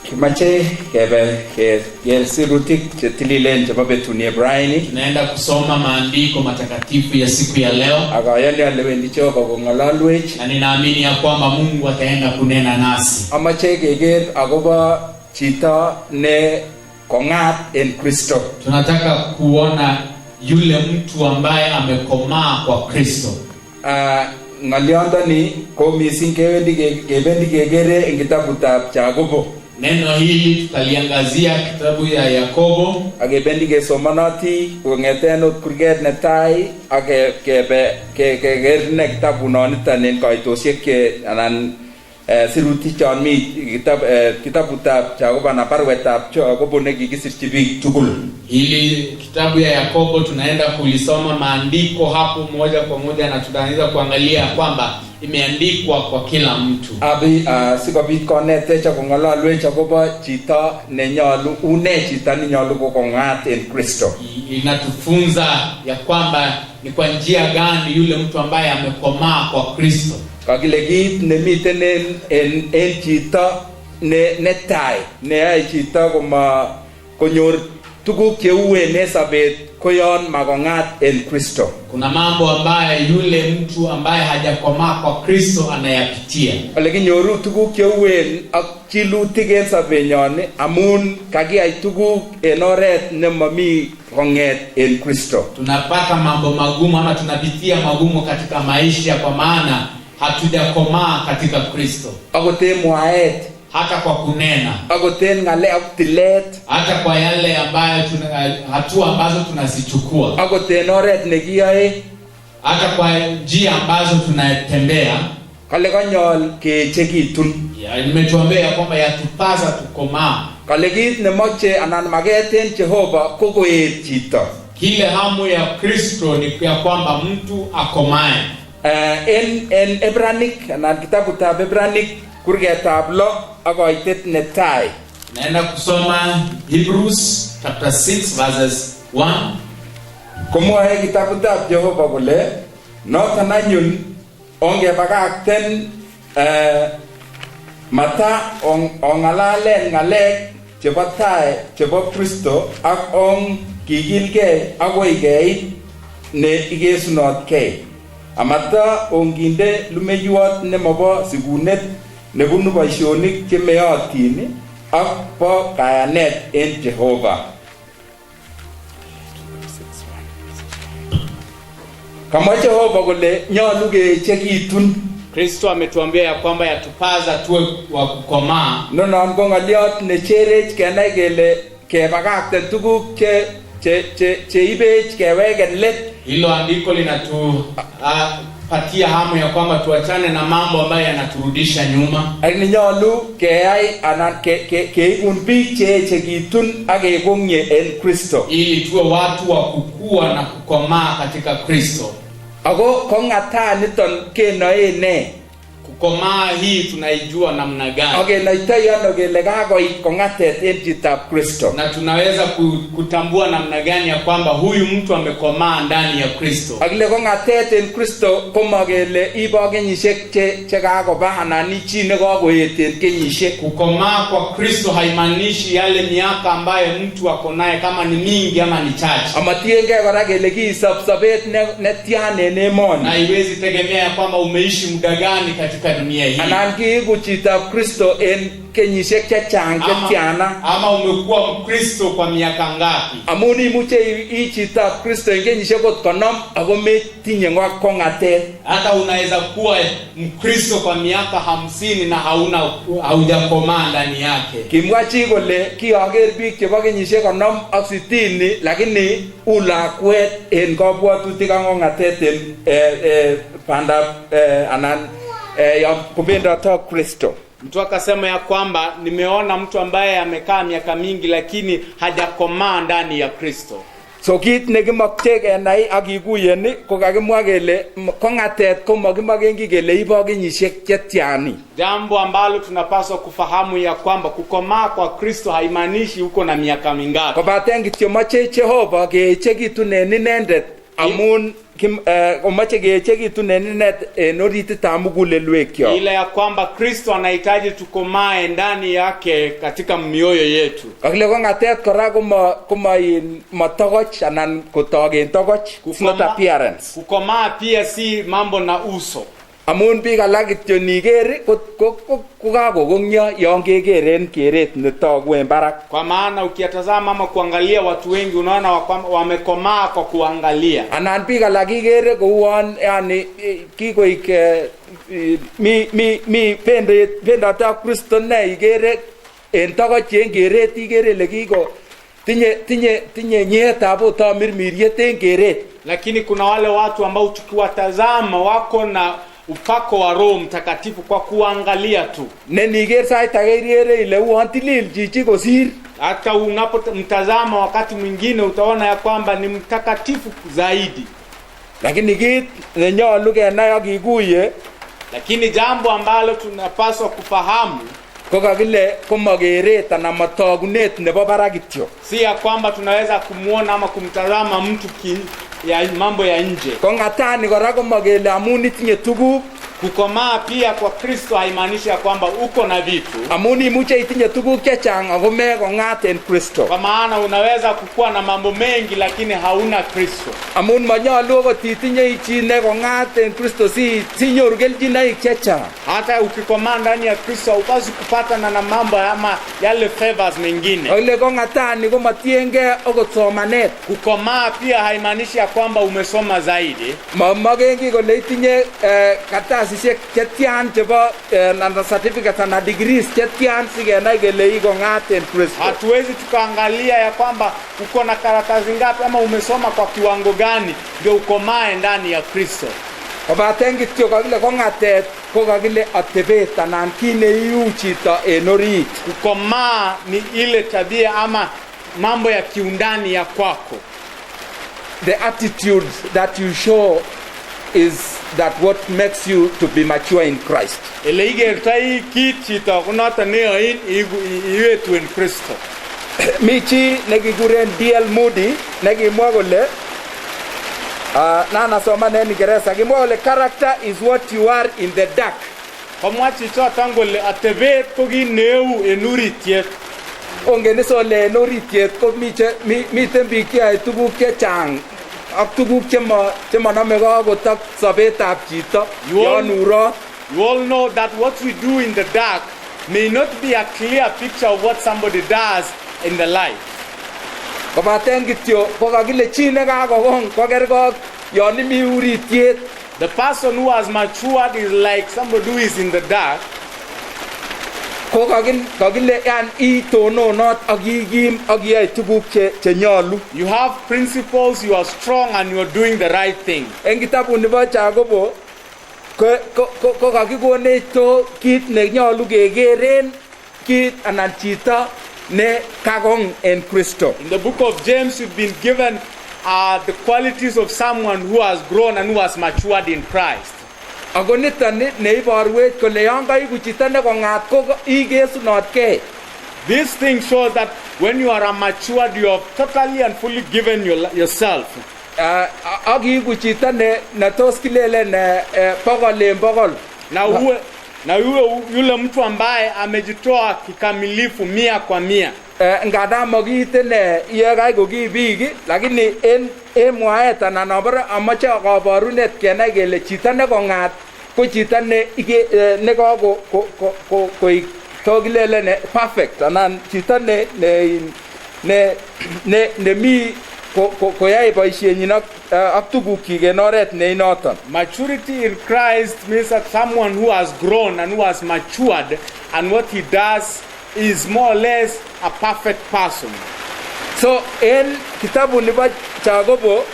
Kimache kebe sirutik chetililen chebo betunie Brian. Tunaenda kusoma maandiko matakatifu ya siku ya leo. Akayandi alewendi Jehova kong'alalwech. Na ninaamini ya kwamba Mungu ataenda kunena nasi. Amache keker akobo chito ne kong'at en Kristo. Tunataka kuona yule mtu ambaye amekomaa kwa Kristo. Ng'alyondoni ko mising kebendi kekere en kitabutab Yakobo. Neno hili tutaliangazia kitabu ya Yakobo. Akebendi kesomanoti kong'eten ot kurget netai akebe keker ne kitabunoniton en kaitosiek anan sirutik chon mi kitabutab Yakobo na barwetab Yakobo nekikisirchi biik tugul. Hili kitabu ya Yakobo tunaenda kulisoma maandiko hapo moja kwa moja, na tutaanza kuangalia kwamba imeandikwa kwa kila mtu. Sikobit konetech kong'alalwech akobo chito nenyolu chito nenyolu kokong'at en Kristo. Inatufunza ya kwamba ni kwa njia gani yule mtu ambaye amekomaa kwa Kristo. Kakile kit nemiten en chito netai neyoe chito konyor tuguk cheuen en sobet koyon makong'at en Kristo. Kuna mambo ambaye yule mtu ambaye hajakomaa kwa Kristo anayapitia. Ole kinyoru tuguk cheuen ak chilutik en sobenyon amun kakiyai tuguk en oret nemami kong'et en Kristo. Tunapata mambo magumu ama tunapitia magumu katika maisha kwa maana hatujakomaa katika Kristo. Akote mwaet, hata kwa kunena, akoten ngale ak tilet, hata kwa yale ambayo hatua ambazo tunazichukua, akoten oret nekiyoe, hata kwa njia ambazo tunatembea. Kale kanyol keechekitun. Nimetuambia kwamba yatupasa tukomaa. Kale kit nemoche anan maket en Jehova ko koet chito. Kile hamu ya Kristo ni ya kwamba mtu akomae. En Ebranik anan kitabutab Ebranik kurgetab 6 akoitet netai. Naenda kusoma Hebrews chapter 6 verses 1. Komwae kitabutab Jehova kole noton anyun ongebakakten mata ong'alalen ng'alek chebo tai chebo Kristo ak kikilgei akoi keit ne ikesunotkei. Amata onginde lumeyuot nemobo sikunet nebunu boisionik chemeyotin ak bo kayanet en Jehova. Kama Jehova kole nyolu keechekitun. Kristo ametuambia ya kwamba yatupaza tuwe wa kukomaa. Nonon ko ng'oliot necherech kenai kele kebakakten tuguk cheibech keweken let. Hilo andiko linatupatia hamu ya kwamba tuachane na mambo ambayo yanaturudisha nyuma. Ni nyolu keyai anan keibun biik cheechekitun ak kekong'ye en Kristo, ili tuwe watu wa kukua na kukomaa katika Kristo. Ako kong'ataniton kenoe ne? Kukomaa hii tunaijua namna gani? Okay, naitoi ano kele kakoit kong'atet en chitab Kristo. Na tunaweza kutambua namna gani ya kwamba huyu mtu amekomaa ndani ya Kristo. Akile kong'atet en Kristo koma kele ibo kenyisiek chekakoba anan ni chi nekakoet en kenyisiek. Kukomaa kwa Kristo haimaanishi yale miaka ambayo mtu ako naye kama ni mingi ama ni chache. Amatiengei kora kele kiisop sobet netian en emoni. Na haiwezi tegemea ya kwamba umeishi muda gani katika dunia hii. Anan kiiku chitab Kristo en kenyisiek chechang chetiana. Ama umekuwa Mkristo kwa miaka ngapi? Amun imuche chitab Kristo en kenyisiek kot 50 ako metinye kong'atet. Hata unaweza kuwa Mkristo kwa miaka 50 na haujakomaa ndani yake. Kimwa chi kole kiager biik chebo kenyisiek 50 ak 60 lakini ulakwet en kabwatutik ak kong'atet en bandab anan kubendoto Kristo. Mtu akasema ya kwamba nimeona mtu ambaye amekaa miaka mingi lakini hajakomaa ndani ya Kristo. So kit nekimokche kenai ak kikuyen ko kakimwa kele kong'atet ko makimokenki kele ibo kenyisiek chetiani. Jambo ambalo tunapaswa kufahamu ya kwamba kukomaa kwa Kristo haimaanishi uko na miaka mingapi. Kobaten kityo moche Jehova keechekitun en inendet amun komache keechekitun en orititab mugulelwekyok. Ile ya kwamba Kristo anahitaji tukomae ndani yake katika mioyo yetu. Akile kongatet kora koma in matogoch anan kotogen togoch, it's not appearance. Kukomaa pia si mambo na uso. Amun biik alak kityo niker kokakogongyo yon kekeren keret netogu en barak. Kwa maana ukiyatazama ama kuangalia watu wengi unaona wamekomaa kwa kuangalia. Anan biik alak ikere kouon yani kikoik mi pendotab Kristo ne ikere en togoch en keret ikere ile kiko tinye nyeetab otamirmiriet en keret. Lakini kuna wale watu ambao tukiwatazama wako na upako wa Roho Mtakatifu kwa kuangalia tu. Neniker sait age ikere ile uon tilil chichi kosir. Hata unapomtazama wakati mwingine utaona ya kwamba ni mtakatifu zaidi. Lakini kit nenyolu kenai akikuye, lakini jambo ambalo tunapaswa kufahamu kokakile komageret anan matogunet nebo barak kityo. Si ya kwamba tunaweza kumuona ama kumtazama mtu ya mambo ya nje. Kongatani kora komagele amun itinye tuguk. Kukomaa pia kwa Kristo haimaanishi ya kwamba uko na vitu. Amun imuche itinye tuguk chechang ako mekongat en Kristo. Kwa maana unaweza kukua na mambo mengi lakini hauna Kristo. Amun manyolu okot itinye ichi nekongat en Kristo sinyoru keljinoik chechang. Hata ukikomaa ndani ya Kristo hupaswi kupata na mambo ama yale favors mengine. Ole kongatani komatienge okot somanet. Kukomaa pia haimaanishi ya kwamba umesoma zaidi. Magengi kole itinye katasisiek chetian chebo na certificate na degrees chetian sigenai kele ikongat en Kristo. Hatuwezi tukaangalia ya kwamba uko na karatasi ngapi ama umesoma kwa kiwango gani ndio ukomae ndani ya Kristo. Kobaten kityo kakile kongatet kokakile atebet anan kineiu chito en orit. Kukomaa ni ile tabia ama mambo ya kiundani ya kwako. The attitude that you show is that what makes you to be mature in Christ. Ele igertai kichito kunata neo iwetu in Kristo. Michi nekikuren D.L. Moody nekimwa kole na nasoma en Kiingereza kimwa kole character is what you are in the dark. Komwa chicho tangole atebet ko kineu en uritiet. Ongen isole en uritiet ko miten biik cheyoe tuguk chechang ak tuguk chemanamege akot ak sobetab chito yon urot. You all know that what we do in the dark may not be a clear picture of what somebody does in the light. Kobaten kityo kokakile chi nekakokong kokergok yon imi uritiet. The person who has matured is like somebody who is in the dark. Kokakile yan itononot ak ikim ak iyoe tuguk chenyolu. You have principles, you are strong and you are doing the right thing. En kitabut nebo Jakobo kokakikonech to kit nenyolu kekeren kit anan chito ne kakong en Kristo. In the book of James we've been given the qualities of someone who has grown and who has matured in Christ. Ako niton neiborwech kole yon kaiku chito nekongat ko ikesunotgei. This thing shows that when you are matured, you have totally and fully given yourself. Ak iigu chito ne tos kilelen bokol en bokol. Na yule mtu ambaye amejitoa kikamilifu 100%. Ngada mokiiten iyekai ko ki biik lakini en mwaet anan amache kaborunet kenai kele chito nekongat ko chito nekako koik tokilelen perfect anan chito nemi koyai boisienyin ak tugukyik en oret neinoton. Maturity in Christ means that someone who has grown and who has matured and what he does is more or less a perfect person. So in kitabu nebo Jakobo,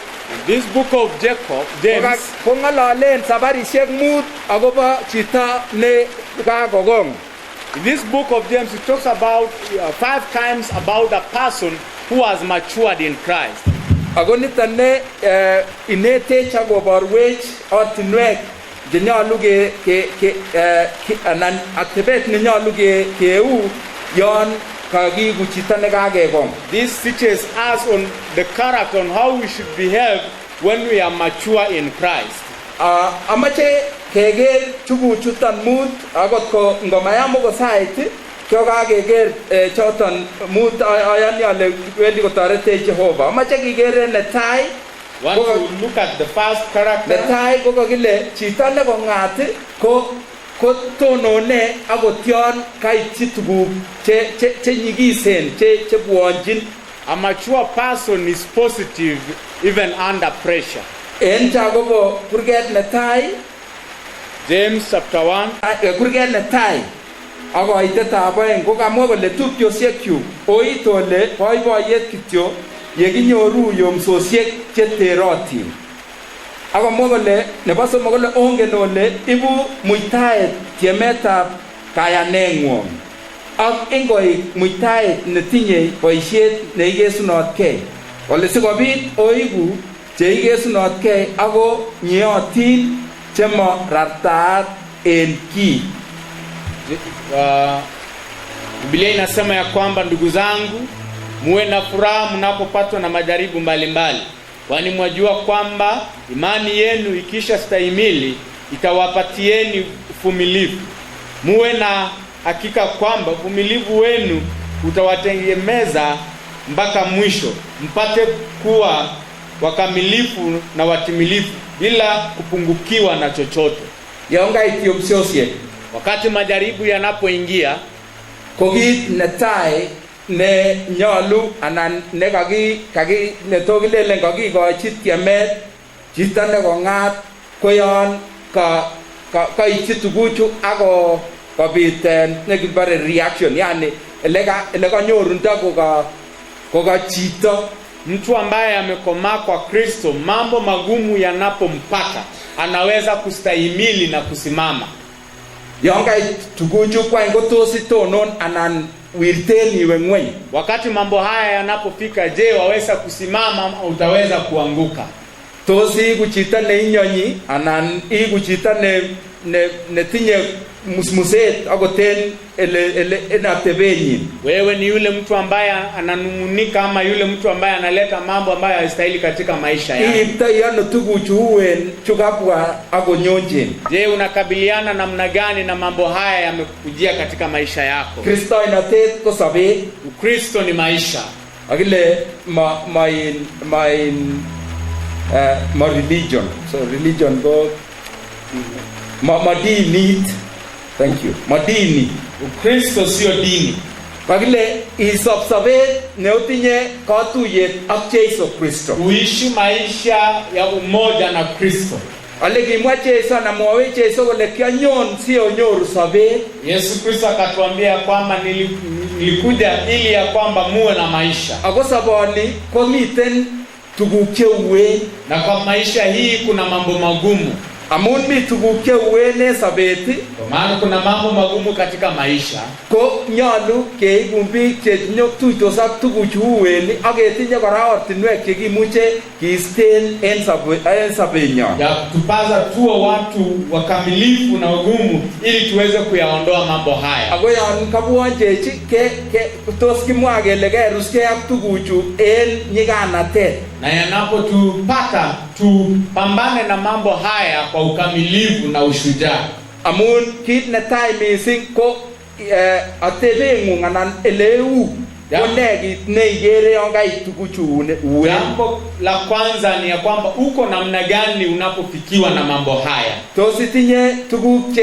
this book of James, kongalalen sabarisiek mut akobo chito ne kakokong. In this book of James it talks about 5 times about a person who has matured in Christ. Ako niton ne inetech akoborwech ortinwek chenyolu anan atebet nenyolu keu yon kakiku chito nekakekong. This teaches us on the character on how we should behave when we are mature in Christ. Amache keger tuguchuton mut agot ko ngomayamo ko sait kyokakeger choton mut ayani ale wendi kotorete Jehova. Amache kigere netai Want to look at the first character. netai ko kakile chito ne kongat ko tonone agotion kaityi tuguk che nyigisen che bwonjin. A mature person is positive even under pressure. En chagobo kurget netai James chapter 1. Kurget netai akoitetab oeng ko kamwa kole tupchosiekyuk oitole boiboiyet kityo yekinyoru yomsosiek cheterotin. Akomwa kole nebo somok kole ongen ole ibu muitaet tiemetab kayaneng'wong ak ingoik muitaet netinye boisiet neigesunotkei kole sikobit oigu cheigesunotkei ako nyeotin chemo rartaat en ki. Biblia inasema ya kwamba ndugu zangu, muwe na furaha mnapopatwa na majaribu mbalimbali, kwani mwajua kwamba imani yenu ikisha stahimili itawapatieni uvumilivu. Muwe na hakika kwamba uvumilivu wenu utawatengemeza mpaka mwisho, mpate kuwa wakamilifu na watimilifu bila kupungukiwa na chochote. Yonga itiopsiosiek Wakati majaribu yanapoingia, ko kit netai ne nyolu anan ne kaki netokilelen kakikochi tiemet chito ne kongat ko yon kaityi tuguchu ako kobit nekibare reaction, yani ele kanyorundo koka chito. Mtu ambaye amekomaa kwa Kristo, mambo magumu yanapompata anaweza kustahimili na kusimama. Yonga tuguchu kwa ngotosi tonon anan wirteni wengwen. Wakati mambo haya yanapofika, je, waweza kusimama au utaweza kuanguka? Tosi kuchita ne inyonyi anan kuchita ne tinye musmuset agoten ele enatebenyi. Wewe ni yule mtu ambaye ananungunika ama yule mtu ambaye analeta mambo ambayo hayastahili katika maisha yako? Itayano tuguchu uwen chukapwa agonyonje. Je, unakabiliana namna gani na mambo haya yamekujia katika maisha yako? Kristo inatet ko sabe. Ukristo ni maisha. Agile my religion. So religion go madini. Thank you. Madini. Ukristo sio dini. Agile isopsabe neotinye katuyet ak Yesu Kristo. Uishi maisha ya umoja na Kristo. Ale kimwa Yesu na mwawe Yesu kole kianyon sio nyoru sabe. Yesu Kristo akatuambia kwamba nilikuja ili ya kwamba muwe na maisha. Ako saboni komiten tuguk cheuwe, na kwa maisha hii kuna mambo magumu. Amun mi tuguk cheuwe ne sabeti, kwa maana kuna mambo magumu katika maisha, ko nyolu keibun biik che tuitos ak tuguchu uweni ak ketinye kora ortinwek chekimuche kiisten en sabenyon. Ya tupaza tuwe watu wakamilifu na wagumu ili tuweze kuyaondoa mambo haya. Ako yon kabwon chechi tos kimwa kele keruske ak tuguchu en nyiganatet. Na yanapotupata tupambane na mambo haya kwa ukamilifu na ushujaa. Amun kit netai mising ko atebeng'ung anan eleu konekit neigere yon kait tuguchu uwe. Jambo la kwanza ni ya kwamba uko namna gani unapofikiwa na mambo haya. Tos itinye tuguk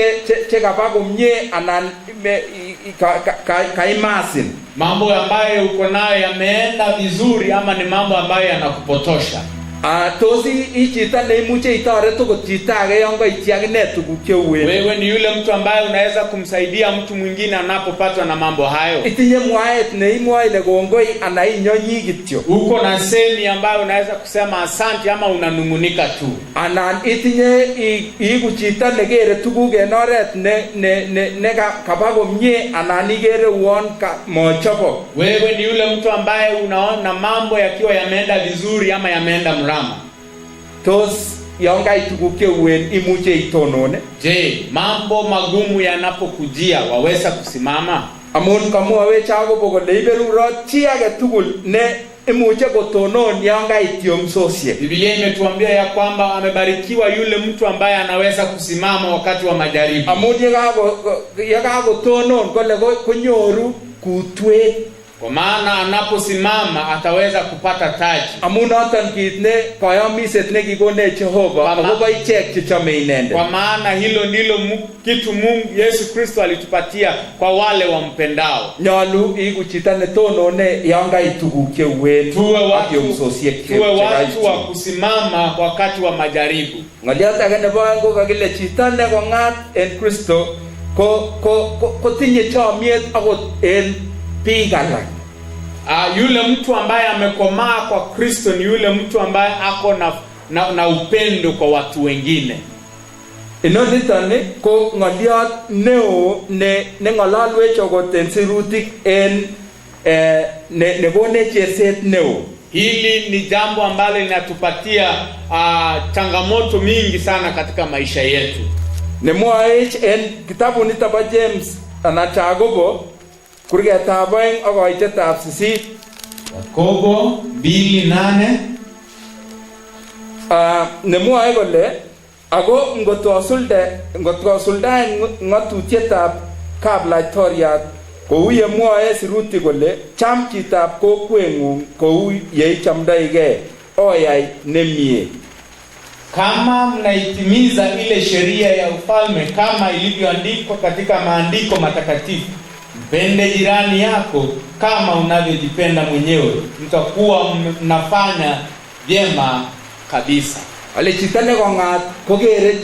che kaba komye anan kaimasin. Mambo ambayo uko nayo yameenda vizuri ama ni mambo ambayo yanakupotosha. Tos ichita neimuche itoret okot chito age yon kaityi akine tuguk cheuwen. Wewe ni yule mtu ambaye unaweza kumsaidia mtu mwingine anapopatwa na mambo hayo. Itinye mwaet neimwoe ile kongoi ana inyonyi kityo. Uko na semi ambayo unaweza kusema asante ama unanungunika tu. Anan itinye iku chito nekere tuguk en oret ne kaba komye anan ikere uon mochobok. Wewe ni yule mtu ambaye unaona mambo yakiwa yameenda vizuri ama yameenda mrama. Tos yon kait tuguk cheuen imuche itonone? Je, mambo magumu yanapokujia waweza kusimama? Amun kamwawech akobo kole iberurot chi age tugul ne imuche kotonon yan kait yomsosiek. Biblia imetuambia ya kwamba amebarikiwa yule mtu ambaye anaweza kusimama wakati wa majaribu. Amun yakakotonon kole konyoru kutwet. Kwa maana anaposimama ataweza kupata taji. Amun noton kit ne kayamiset ne kikone Jehova akobo ichek chechome inendet. Kwa maana hilo ndilo kitu Mungu Yesu Kristo alitupatia kwa wale wampendao. Nyolu iku chito ne tonone yan kait tuguk cheuen ak yomsosiek. Tuwe watu wa kusimama wakati wa majaribu. Ngoliot age nebo aeng ko kakile chito ne kongat en Kristo ko tinye chomiet akot en biik alak. Yule mtu ambaye amekomaa kwa Kristo ni yule mtu ambaye ako na upendo kwa watu wengine. Inoniton ko ngoliot neo ne ngalalwech akot en sirutik en nekone cheset neo. Hili ni jambo ambalo linatupatia changamoto mingi sana katika maisha yetu. Nemwoech en kitabu nito bo James anan Jakobo kurgetab 2 ak koitetab 8. Yakobo 2:8. Nemwoe kole ako ngotkosuldaen ngatutietab kaplaitoriat kou ye mwoe sirutik kole cham chitab kokweng'ung kou ye ichamdoigei oyai nemie. Kama mnaitimiza ile sheria ya ufalme kama ilivyoandikwa katika maandiko matakatifu, mpende jirani yako kama unavyojipenda mwenyewe, mtakuwa mnafanya vyema kabisa. Ale chito ne kongat kokere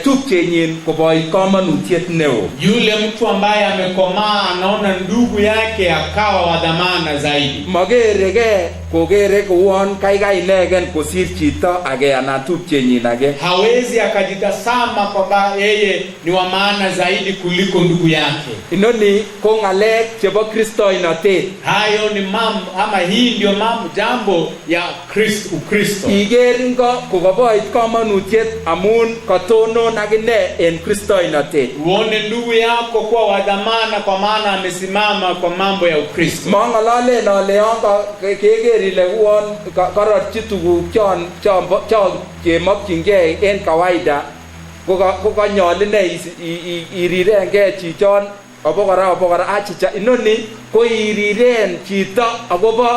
tupchenyin koboit kamanutiet neo. Yule mtu ambaye amekomaa anaona ndugu yake akawa wa dhamana zaidi. Magerege kokere kuon kaikai inegen kosir chito age anan tupchenyin age. Hawezi akajitazama kwamba yeye ni wa maana zaidi kuliko ndugu yake. Inoni ko ngalek chebo Kristoinotet. Hayo ni mambo ama hii ndio jambo ya Ukristo. Igeringo koboit kamanutiet amun katonon akine en Kristoinotet. Uone ndugu yako kuwa wa dhamana kwa maana amesimama kwa mambo ya Ukristo. Mangalale na leonga kegerile uon karotchi tuguk chon kemokyingei en kawaida ko kanyoline irirengei chichon obokora achicha. Inoni ko iriren chito akobo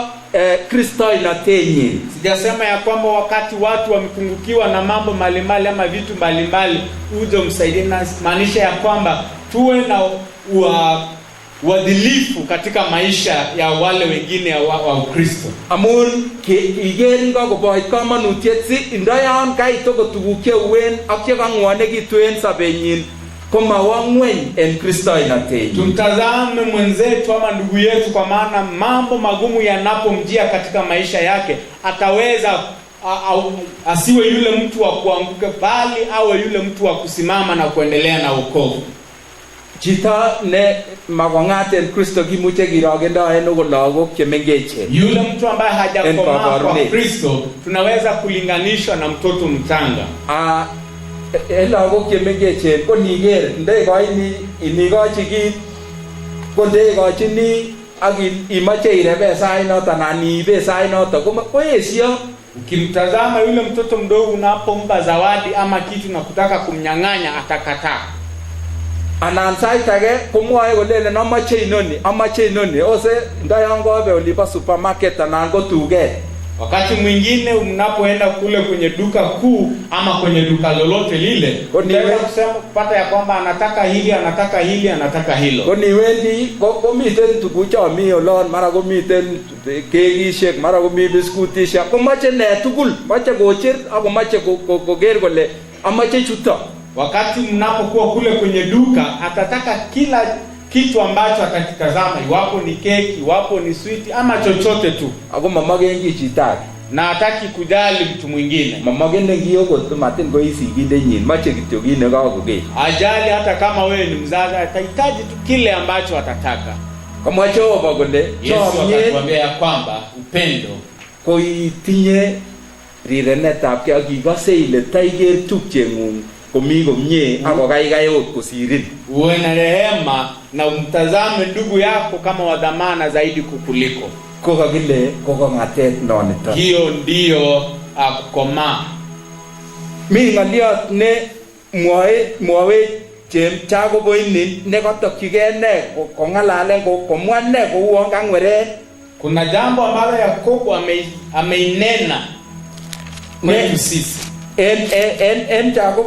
Kristoinotenyin. Sijasema ya kwamba wakati watu wamepungukiwa na mambo mbalimbali ama vitu mbalimbali uje umsaidie, na maanisha ya kwamba tuwe na uadilifu katika maisha ya wale wengine wa Ukristo. Amun igeringo koboit kamanutiet si ndoyon kaito ko tuguk cheuen ak chekangwonekitu en sobenyin komawa ngweny en Kristoinotet. Tumtazame mwenzetu ama ndugu yetu, kwa maana mambo magumu yanapomjia katika maisha yake ataweza asiwe yule mtu wa kuanguka, bali awe yule mtu wa kusimama na kuendelea na wokovu. Chito ne makongat en Kristo kimuche kirogendoen okot lagok chemengechen. Yule mtu ambaye hajakomaa kwa Kristo tunaweza kulinganishwa na mtoto mchanga. Lagok chemengechen ko niger ndeikoini inigochi kit ko ndeikochini ak imache irebe sainoto na niibe sainoto koesio. Ukimtazama yule mtoto mdogo unapompa zawadi ama kitu na kutaka kumnyang'anya atakataa. Anan sait age komwoe kolele amache inoni ose ndayangobe olipa supermarket anan ko tuget. Wakati mwingine mnapoenda kule kwenye duka kuu ama kwenye duka lolote lile, unaweza kusema kupata ya kwamba anataka hili, anataka hili, anataka hilo. Ko niwendi ko miten tuguk chomi olon, mara ko miten kekishek, mara ko mi biskutishek, ko mache ne tugul, mache kocher ako mache koger kole amache chuto. Wakati mnapokuwa kule kwenye duka atataka kila kitu ambacho atakitazama, iwapo ni keki, iwapo ni sweet ama chochote tu. Ako mamagengi chitaki na hataki kujali mtu mwingine. Mamagende ngiyo ko matin ko isigindenyin, mache kityo kine kakoge. Ajali hata kama wewe ni mzazi, atahitaji tu kile ambacho atataka. Kama Jehova kole, Yesu akatuambia ya kwamba upendo ko itinye rirenetab ke akikose ile taiger tupchengung komi komie ako kaikai ot kosirin. Uwe na rehema na umtazame ndugu yako kama wa dhamana zaidi kukuliko. ko kakile ko kongatet nonito. Hiyo ndiyo kukomaa. Mi ngaliot ne mwae chago boini ne kotokige ne ko ngalale ko mwanne ko uon kangwere. Kuna jambo ambalo Yakobo ameinena kwetu sisi. En chago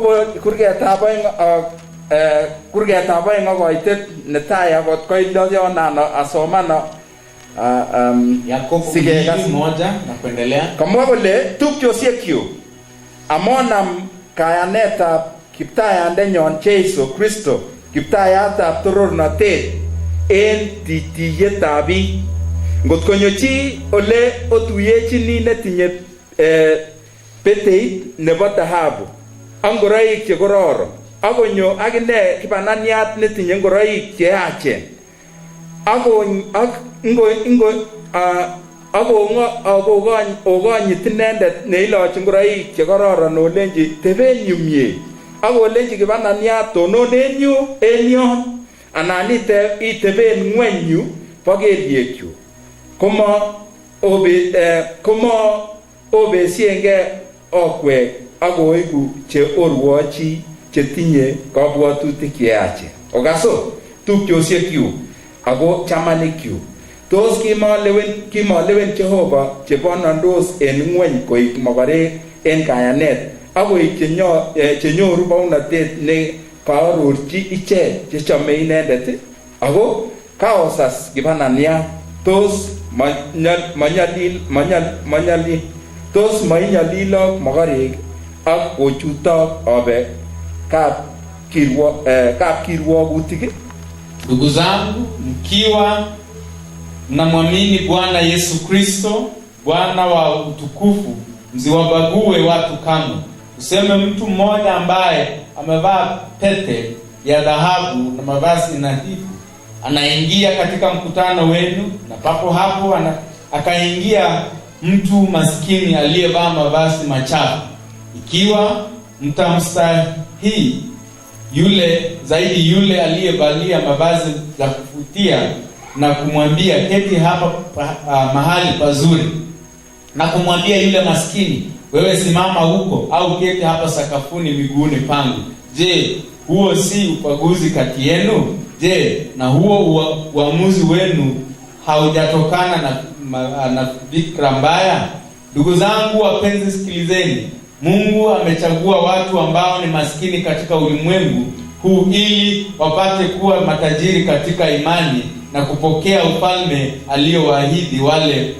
kurgetab aeng ngoitet netai akot koindo yonan asomana Yakobo 1 na kuendelea. Kamwa kole tupchosiekyuk amonam kayanetab kiptayandenyon Jesu Kristo, kiptayatab torornatet en titiyetab biik. Ngot konyo chi ole otuyechini netinye peteit nebo dhahabu ak ngoroik che kororon, akonyo akine kibananiat netinye ngoroik che yachen, akokonyit inendet neilochi ngoroik che kororon olenji teben yumye, akolenji kibananiat tonon en yon, anan iteben ngweny yu bo kelyekyu, komo obesienge okwek akoibu che orwochi chetinye kabwatutik cheyachen. Okaso tupchosiekyuk ako chamanikyuk, tos kimalewen Jehova chebonondos en ngweny koik mokorek en kayanet akoik chenyoru baunatet ne kaarorchi ichek chechome inendet, ako kaosas kibananiat, tos mainyalilok mokorek ak kochutok obe kapkirwogutik. Ndugu zangu, mkiwa mnamwamini Bwana Yesu Kristo, Bwana wa utukufu, msiwabague watu kamwe. Useme mtu mmoja ambaye amevaa pete ya dhahabu na mavazi nadhifu anaingia katika mkutano wenu, na papo hapo akaingia mtu maskini aliyevaa mavazi machafu. Ikiwa mtamstahi yule aliyevalia mavazi za kufutia na kumwambia keti hapa mahali pazuri, na kumwambia yule maskini wewe simama huko au keti hapa sakafuni miguuni pangu, je, huo si ubaguzi kati yenu? Je, na huo uamuzi wenu haujatokana na fikra mbaya? Ndugu zangu wapenzi, sikilizeni. Mungu amechagua watu ambao ni maskini katika ulimwengu huu ili wapate kuwa matajiri katika imani na kupokea ufalme aliowaahidi wale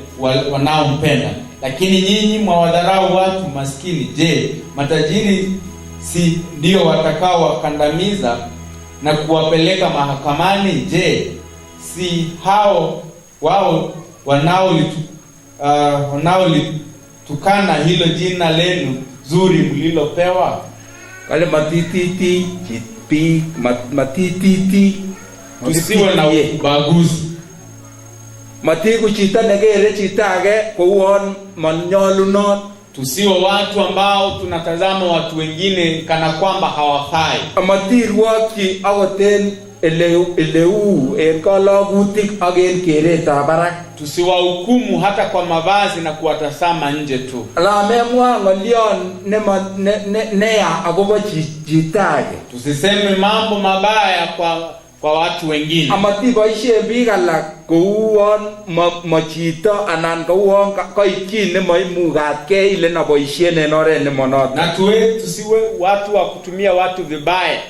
wanaompenda. Lakini nyinyi mwawadharau watu maskini. Je, matajiri si ndio watakao wakandamiza na kuwapeleka mahakamani? Je, si hao wao wanaolitukana hilo jina lenu zuri mlilopewa? Kale matititi tusiwe na ubaguzi. Matiku chita negere chita age kouon manyolunot. Tusiwe watu ambao tunatazama watu wengine kana kwamba hawafai. Amatirwaki agoten eleu en kalagutik ak en keretab barak. Tusiwahukumu hata kwa mavazi na kuwatazama nje tu. Lamemwa ngolion neya agobo chitake. Tusiseme mambo mabaya kwa watu wengine. Amati boisie biik alak kouon machito anan kouon koityin nemaimugatke ile na boisien en oret nemonot. Na tusiwe watu wa kutumia watu vibaya.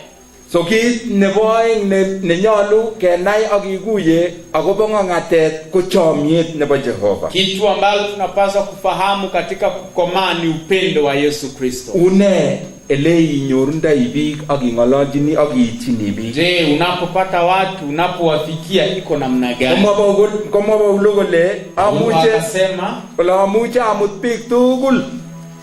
So kit nebo aeng nenyolu kenai ak ikuye agobo ng'ong'atet ko chomyet nebo Jehova. Kitu ambalo tunapaswa kufahamu katika kukomaa ni upendo wa Yesu Kristo. Une ele inyorundai biik ak ing'olochini ak iityini biik. Je, unapopata watu, unapowafikia iko namna gani? Kama Paulo kole amuche amut biik tugul.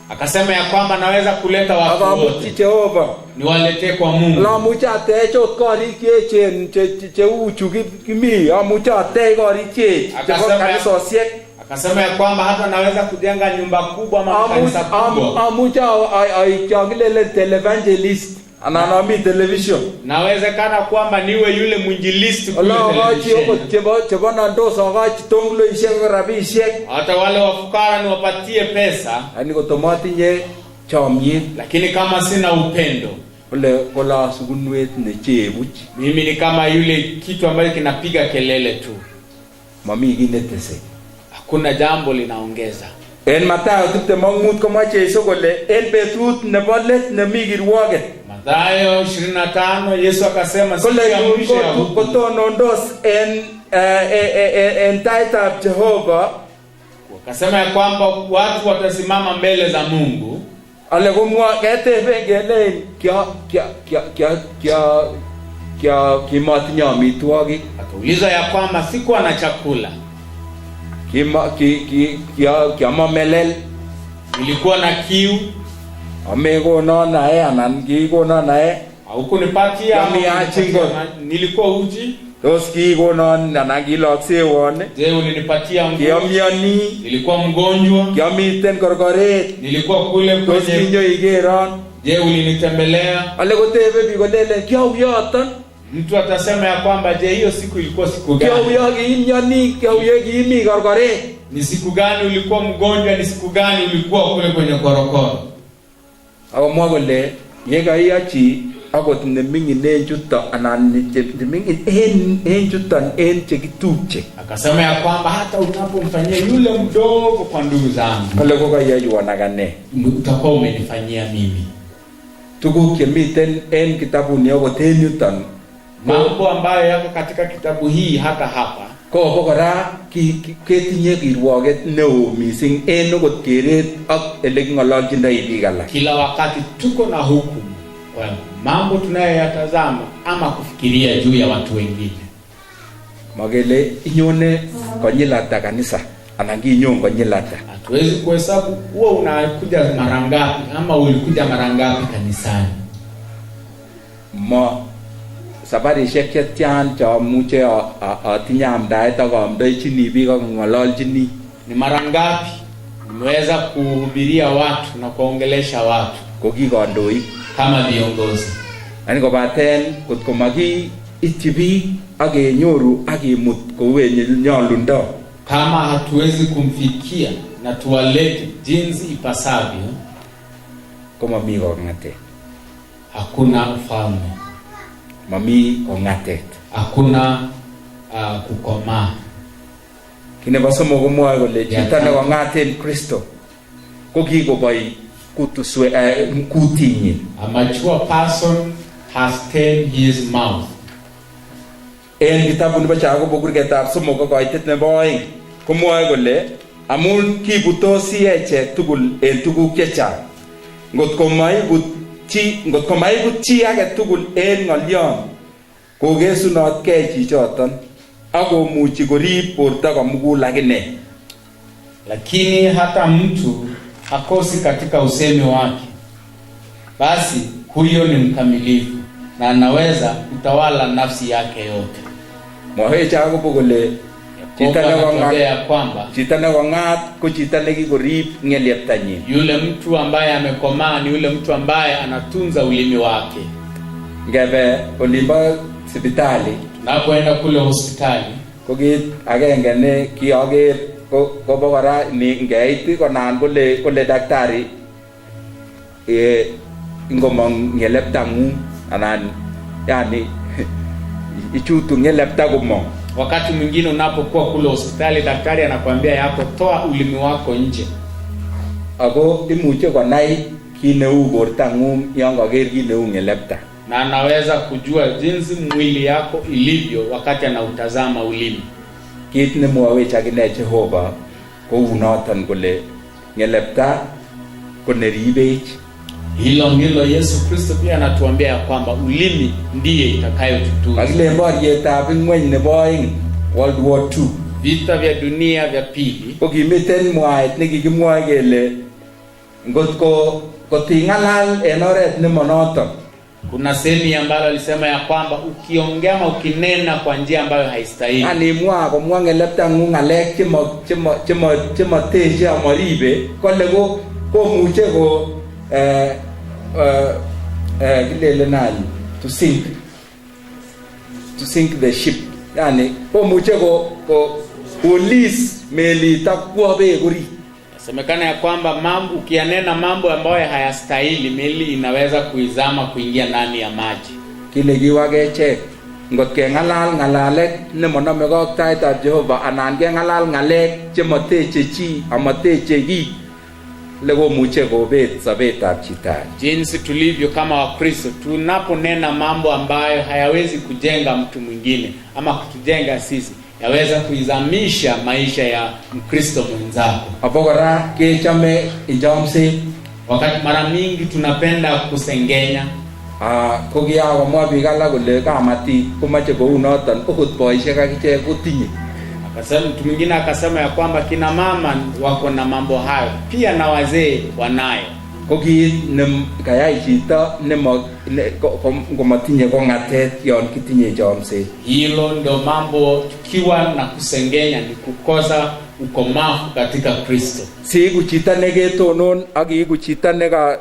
Akasema ya kwamba naweza kuleta watu wote. Jehova niwaletee kwa Mungu. Amuche atech ot korik cheechen cheu chu kimi, amuche atech korik chebo kanisosiek. Akasema ya kwamba hata naweza kujenga nyumba kubwa ama kanisa kubwa. Amuche aichangilele televangelist ananami television. Nawezekana kwamba niwe yule mwinjilisti kule television. Chebona ndosa wakachi tonglo ishek rabishek. Hata wale wafukara niwapatie pesa. Ani kotomatinye chamyet. Lakini kama sina upendo, ole kola sugunwet ne chebuch. Mimi ni kama yule kitu ambacho kinapiga kelele tu. Mami ginetese. Hakuna jambo linaongeza. En Mathayo 25 komache Yesu kole en betut nebo let nemi kirwoget. Mathayo 25 Yesu akasema siku ya mwisho ya hukumu. Kotonondos en taitab Jehova. Akasema ya kwamba watu watasimama mbele za Mungu. Ale kumwa ketebe ngele kimatinya amitwogik. Akauliza ya kwamba sikuwa na chakula. Kiama melel. Nilikuwa na kiu. Amegona nae anan kigona nae. Haukunipatia. Nilikuwa uji. Tos kigona anan kiloksewon. Je, ulinipatia nguo? Kiamyani. Nilikuwa mgonjwa. Kiamiten korkoret. Nilikuwa kule kwenye. Tos kinyoigeron. Je, ulinitembelea? Ale kotebe bikolele kiauyoton. Mtu atasema ya kwamba je, hiyo siku ilikuwa siku gani? Kiauye korkoret. Ni siku gani ulikuwa mgonjwa? Ni siku gani ulikuwa kule kwenye korokoro? Akomwa kole yekaiachi akot neming'inen chuto anan neming'in en chuton en chekitupche. Akasema ya kwamba hata unapomfanyia yule mdogo kwa ndugu zangu, kole kokaiyajuan akane, utakuwa umenifanyia mimi. Tuguk chemiten en kitabuni akot en yuton, mambo ambayo yako katika kitabu hii hata hapa, ko kora ketinye kirwoget neo mising en okot keret ak ele king'ololchindoi biik alak. Kila wakati tuko na hukumu kwa mambo tunayoyatazama ama kufikiria juu ya watu wengine. Magele inyone konyil ata kanisa anan kinyon konyil ata. Hatuwezi kuhesabu wewe unakuja mara ngapi ama ulikuja mara ngapi kanisani. Sabarishek chetian chamuche atinye amdaet ak amdoichini biik ak ng'ololchini. Ni mara ngapi nimeweza kuhubiria watu na kuongelesha watu ko kikandoik kama viongozi. Yaani kobaten kotko makiityi biik ak kenyoru ak kimut kou nyolundo, kama hatuwezi kumfikia na tuwalete jinsi ipasavyo, kama mimi kong'atet, hakuna ufalme, mami kong'atet, hakuna kukomaa. Kinebo somok komwoe kole chito nekong'aten Kristo ko kikoboi kutuswe kutinyin. A mature person has tamed his mouth. En kitabu nebo Jakobo kurgetab somok ko koitet nebo 2 komwoe kole amun kibutosi echek tugul en tuguk chechang, ngotko maibut chi age tugul en ng'olyon kokesunotkei chichoton ak komuchi korib borto komugul akine. Lakini hata mtu hakosi katika usemi wake, basi huyo ni mkamilifu na anaweza kutawala nafsi yake yote. Mwae Jakobo kole chito nekong'at ko chito nekikorib ng'elieptanyin. Yule mtu ambaye amekomaa ni yule mtu ambaye anatunza ulimi wake. Ngebe olimbo sipitali, tunapoenda kule hospitali, ko kit agenge ne kiager ko kora ni ngeit konan kole daktari ngomong ng'eleptang'ung anan yani ichutu ng'elepta kumong. Wakati mwingine unapokuwa kule hospitali, daktari anakuambia yako toa ulimi wako nje. Ako imuche konai kineu bortang'ung yon kager kineu ng'elepta. Na anaweza kujua jinsi mwili yako ilivyo wakati anautazama ulimi. Kit nemwawech akine Jehova kou noton kole ng'elepta ko neribech. Hilo ndilo Yesu Kristo pia anatuambia ya kwamba ulimi ndiye itakayotutunza. Kakile boryetab ng'weny nebo 2, World War II, vita vya dunia vya pili, ko kimiten mwaet nekikimwoe kele ngotko koting'alal en oret nemonoton, kuna semi ambalo alisema ya kwamba ukiongea ama ukinena kwa njia ambayo haistahili, yani komwa ng'eleptang'ung ng'alek chemoteche amoribe, kole komuche kilele nani to sink the ship, yani komuche ko police meli takwa be guri. Semekana ya kwamba mambo ukianena mambo ambayo hayastahili, meli inaweza kuizama kuingia ndani ya maji. Kile giwageche ngot ke ngalek ne monome kok taitab Jehova anan ke ngalal ngalek che mateche chi amateche gi lego muche kobet sabetab chita. Jinsi tulivyo kama Wakristo, tunaponena mambo ambayo hayawezi kujenga mtu mwingine ama kutujenga sisi, yaweza kuizamisha maisha ya Mkristo mwenzako. Apogora ke chame injamse, wakati mara mingi tunapenda kusengenya. Kogia wa mwabigala kule kamati kumache kou noton okot boisiek akiche kotinye. Akasema mtu mwingine akasema ya kwamba kina mama wako na mambo hayo, pia na wazee wanayo. Kogi nem kaya chito ngomatinye kongatet yon kitinye jamse. Hilo ndio mambo, tukiwa na kusengenya ni kukosa ukomavu katika Kristo. Si kuchita negetonon agi kuchita nega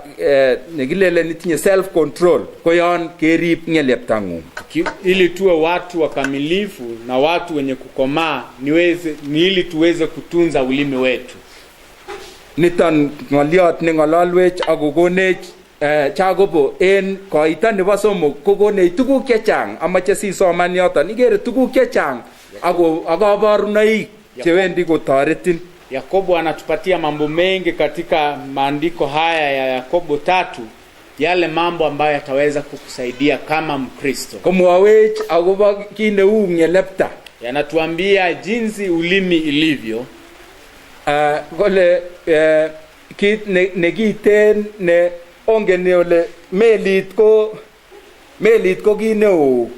negilele nitinye self control koyon kerip ngeleptangu. Ili tuwe watu wakamilifu na watu wenye kukomaa, ni ili tuweze kutunza ulimi wetu. Niton ngoliot ne ngalalwech akokonech chagobo en koita nebo somok kokonech tuguk chechang amache si soman yoton igere tuguk chechang ako akabarunoik chewendi kotoretin. Yakobo anatupatia mambo mengi katika maandiko haya ya Yakobo 3, yale mambo ambayo yataweza kukusaidia kama Mkristo. Komwawech akobo kineu ngelepta, yanatuambia jinsi ulimi ilivyo. Kole kit negiten ne ongen ole melit ko kineu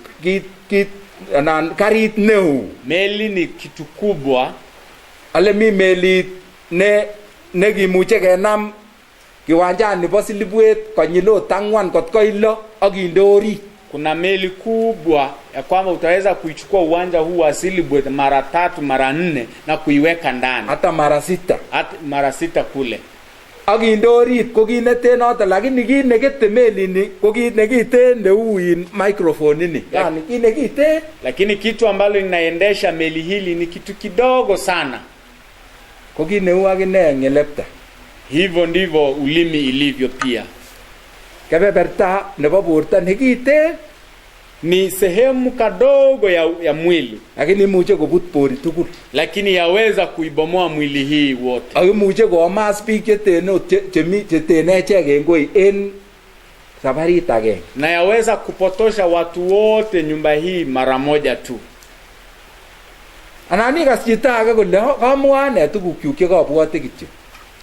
kit anan karit neu. Meli ni kitu kubwa. Ale mi melit ne kimuche kenam kiwanjani nebo Silibwet konyilo 4 kot koilo akinde orit. Kuna meli kubwa ya kwamba utaweza kuichukua uwanja huu wa Silibwet mara 3 mara 4 na kuiweka ndani, hata mara 6, hata mara 6 kule. Akinde orit ko kinete noto, lakini kinegete meli ni ko kinegite neuin microphone ni, yani kinegite. Lakini kitu ambalo linaendesha meli hili ni kitu kidogo sana, ko kineu akine ngelepta. Hivyo ndivyo ulimi ilivyo pia. Kebeberta nebo borta negite ni sehemu kadogo ya mwili, lakini imuche kobut bori tugul, lakini yaweza kuibomoa mwili hii wote. Ak imuche komas biik chetene chegengoi en sabarit age, na yaweza kupotosha watu wote nyumba hii mara moja tu. Anani kasita age kole kamwane tugukyuk chekabwate kityo.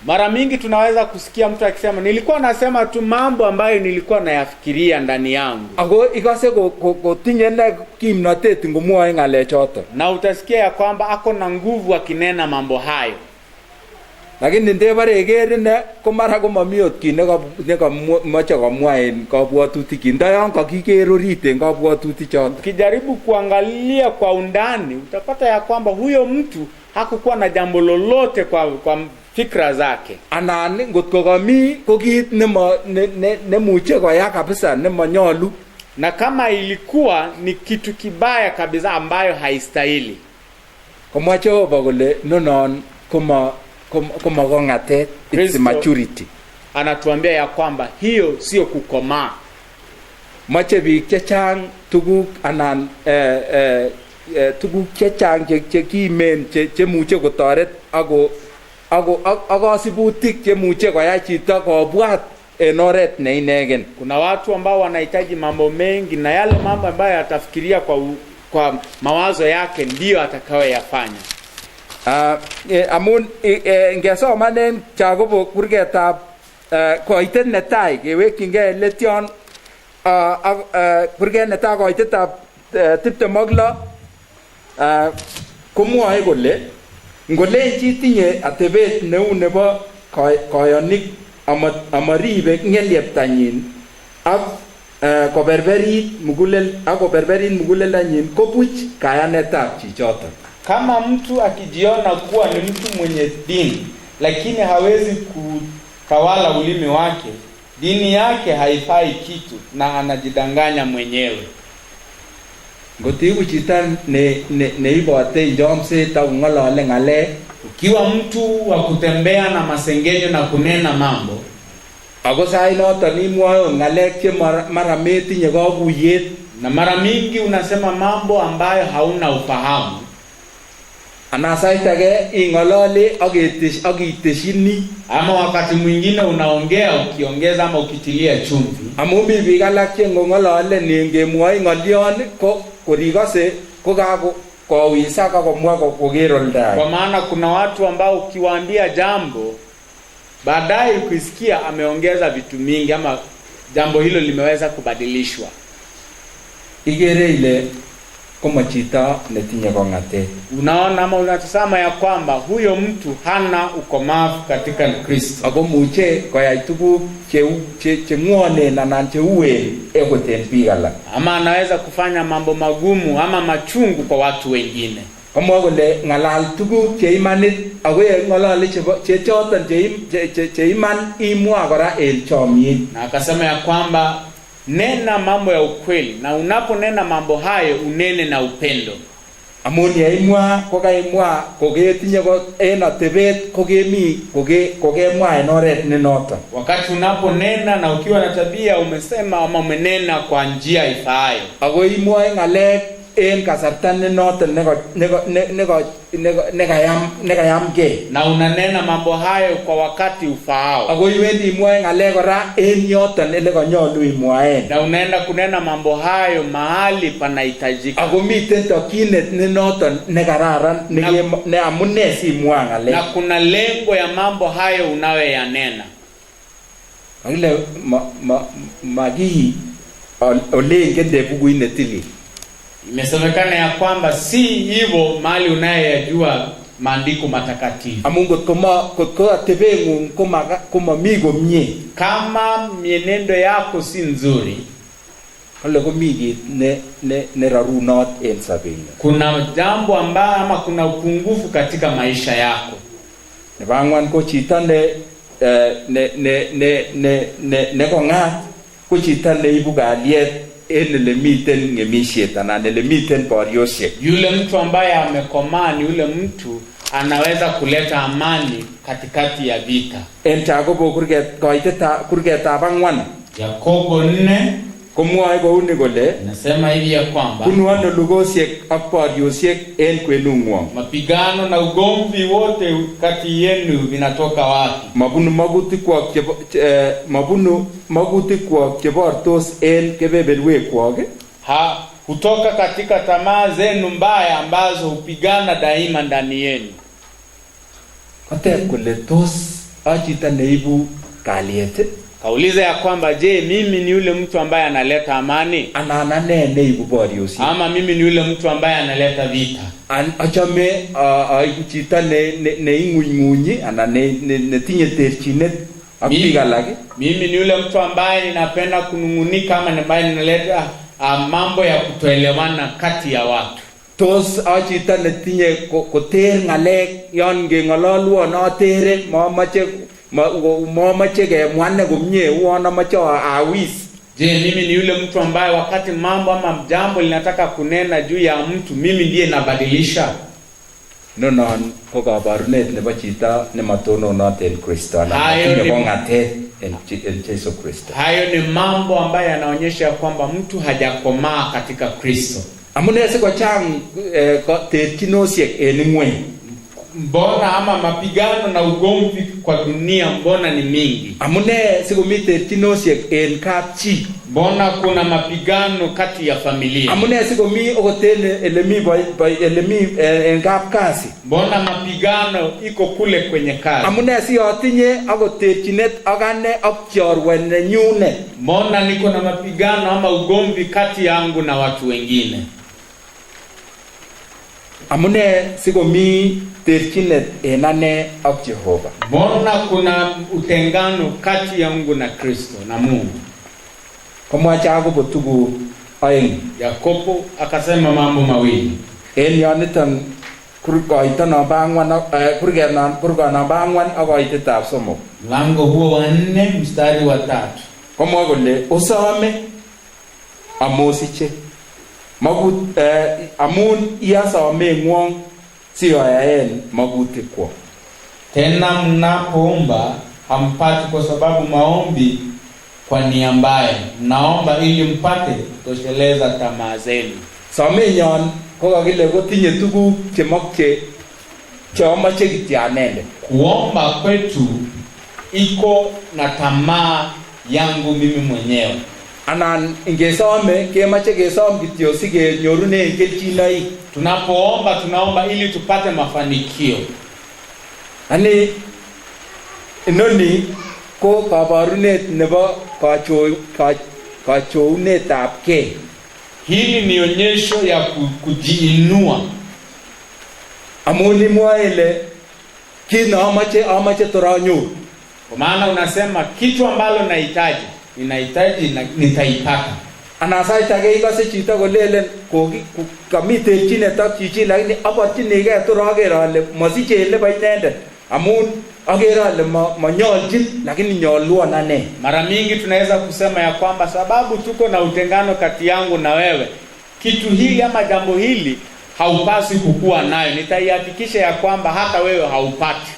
Mara mingi tunaweza kusikia mtu akisema nilikuwa nasema tu mambo ambayo nilikuwa nayafikiria ndani yangu. Ako ikase kotinye na kimnatet ngomwoe ngalechoto. Na utasikia ya kwamba ako na nguvu akinena mambo hayo. Lakini ndebare egerine ko mara ko mamiot ki ne mache komwae kabwatutik ndayan kakikerorite kabwatutik choto. Ukijaribu kuangalia kwa undani utapata ya kwamba huyo mtu hakukuwa na jambo lolote kwa fikra zake. Anan ngotko kami ko kit ne muche koya kabisa ne manyalu, na kama ilikuwa ni kitu kibaya kabisa ambayo haistahili. Komwa Jehova kole nonon koma kongatet, it's maturity. Anatuambia ya kwamba hiyo sio kukomaa. Mache biik chechang tuguk anan tuguk chechang chekimen chemuche kotoret ako asibutik chemuche koyai chito kobwat en oret ne inegen. Kuna watu ambao wanahitaji mambo mengi, na yale mambo ambayo atafikiria kwa mawazo yake ndio atakayoyafanya. Amun ngesomanen Jakobo kurgetab koitet netai kewekyingei letyon kurget netai koitetab 26 komwoe kole ngole chi tinye atebet neu nebo koyonik amaribe ngelieptanyin ak koberberit muguleldanyin kobuch kayanetab chichoton. Kama mtu akijiona kuwa ni mtu mwenye dini lakini hawezi kutawala ulimi wake, dini yake haifai kitu na anajidanganya mwenyewe. Ngotiku chita ne ibote jomse ta ngolole ngale. Ukiwa mtu wa kutembea na masengenyo na kunena mambo, ako sai noton imwoe ngalek che mara metinye kakuyet, na mara mingi unasema mambo ambayo hauna ufahamu, ana sait age ingolole akiteshini, ama wakati mwingine unaongea ukiongeza ama ukitilia chumvi. Amu mi biik alak che ngolole ningemwoe ngolion ko korikose ko kako kowisa kakomwa kogerolda. Kwa maana kuna watu ambao ukiwaambia jambo baadaye ukisikia ameongeza vitu mingi ama jambo hilo limeweza kubadilishwa. Igere ile kama chita netinye kongate. Unaona ama unatazama ya kwamba huyo mtu hana ukomavu katika Kristo. Ako muche koyai tuguk che ng'wonen anan che uen ekoten biik alak. Ama anaweza kufanya mambo magumu ama machungu kwa watu wengine. Kamwa kole ngalal tuguk che imanit ako ngolole che choton che iman imwa kora en chomyet. Na akasema ya kwamba nena mambo ya ukweli, na unaponena mambo hayo unene na upendo. Amoni yaimwa kokaimwa kogetinye ko en atebet kogemi kogemwa en oret ne noton. Wakati unaponena na ukiwa na tabia umesema ama umenena kwa njia ifaayo. Ako imwa ngalek en kasarta ne noton nekayamge, na unanena mambo hayo kwa wakati ufaao. Ako iwendi imwae ngale kora en yoton ele kanyolu imwaen, na unaenda kunena mambo hayo mahali panahitajika. Ako miten tokinet ne noton nekararan ne amune simwa ngale, na kuna lengo ya mambo hayo unayoyanena. Akile magi olengende bukuit netili. Imesemekana ya kwamba si hivyo mali unayejua maandiko matakatifu. Amungu koma tebengu koma migo mie. Kama mienendo yako si nzuri, ole komigi ne rarunot en sabini. Kuna jambo ambalo ama kuna upungufu katika maisha yako. Ne bangwan ko chita ne kongat ko chita ne ibu galiet en le miten ngemishet na le miten borioshe. Yule mtu ambaye amekomaa ni yule mtu anaweza kuleta amani katikati ya vita. En Yakobo kurget abangwan. Yakobo 4 komwae kouni kole, nasema hivi ya kwamba bunu ano lugosiek ak boriosiek en kwenungwong. Mapigano na ugomvi wote kati yenu vinatoka wapi? Mabunu magutikwok chebortos en kebeberwekwok. Kutoka katika tamaa zenu mbaya ambazo hupigana daima ndani yenu. Koteb kole tos achita neibu kalyet. Kauliza ya kwamba je, mimi ni yule mtu ambaye analeta amani? Ana neibu boriosiek. Ama mimi ni yule mtu ambaye analeta vita? Achame aiku chita ne ing'unyng'unyi ana ne tinye terchinet ak biik alak. Mimi ni yule mtu ambaye ninapenda kunungunika ama ambaye ninaleta mambo ya kutoelewana kati ya watu. Tos achita ne tinye koter ngalek yon ngeng'ololwon atere momache kemwane komie uona mache awis. Je, mimi ni yule mtu ambaye wakati mambo ama jambo linataka kunena juu ya mtu mimi ndiye nabadilisha? Nonon ko kabarunet nebo chita ne matononot en Kristo na tinye kongatet en Yesu Kristo. Hayo ni mambo ambayo yanaonyesha kwamba mtu hajakomaa katika Kristo. Amune siko chang terchinosiek en ng'weny. Mbona ama mapigano na ugomvi kwa dunia mbona ni mingi? Amune siko mi terchinosiek en kapchi. Mbona kuna mapigano kati ya familia? Amune siko mi okotene elemi en kapkasi. Mbona mapigano iko kule kwenye kazi? Amune si atinye akoterchinet akane ak chorwen nenyune. Mbona niko na mapigano ama ugomvi kati yangu na watu wengine? Amune siko mi terchinet en ane ak Jehova. Mbona kuna utengano kati yangu na Kristo na Mungu? Komwa Yakobo tugu aeng. Yakobo akasema mambo mawili. En yoniton kurkoito namba 4 kurget namba 4 ak koitetab 3. Mlango huo wa 4 mstari wa 3. komwa kole osome amosiche magut amun iasome ngwong sioyaen magutikwo. Tena mnapoomba hampati kwa sababu maombi kwa nia mbaya, mnaomba ili mpate kutosheleza tamaa zenu. Somenyon ko kakile kotinye tuguk cheomoche kityo anende. Kuomba kwetu iko na tamaa yangu mimi mwenyewe. Anan ingesome kemoche kesom kityo sikenyorune kelchinoik. Tunapoomba tunaomba ili tupate mafanikio. Ani inoni ko kabarunet nebo kachounetabgei. Hili ni onyesho ya kujiinua. Amun imwae ile kitu amache toranyu. Kwa maana unasema kitu ambalo ninahitaji na nitaipata. Anasaitake ikase chito kolelen kamitelchinet ak chichi lakini aborchinigei toraker ale masiche ile bo inendet amun agere ale manyoljin lakini nyolwon ane. Mara mingi tunaweza kusema ya kwamba sababu tuko na utengano kati yangu na wewe, kitu hili ama jambo hili haupasi kukua nayo, nitaihakikisha ya kwamba hata wewe haupati.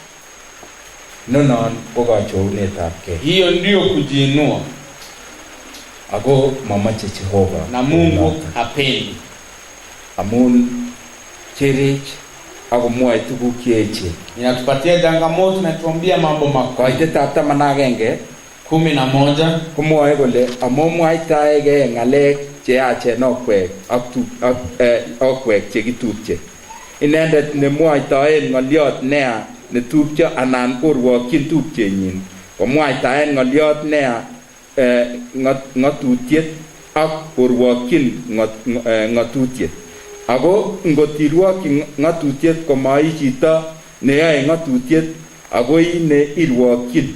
Nonon ko kachounetabgei. Hiyo ndio kujiinua. Ako mamache Jehova na Mungu hapendi. Amun cherech ako mwae tuguk cheechen. Inatupatia changamoto na tuambia mambo makubwa. Koitetab 11 kumwae kole amomwaitaege ngalek cheyachen okwek okwek chekitupche. Inendet nemwaitaen ngoliot neya netupcho anan korwokyin tupchenyin komwaitaen ngoliot neya ngatutiet ak korwokyin ngatutiet. Ako ngotirwokyi ngatutiet komai chito neyoe ngatutiet ako ine irwokyin.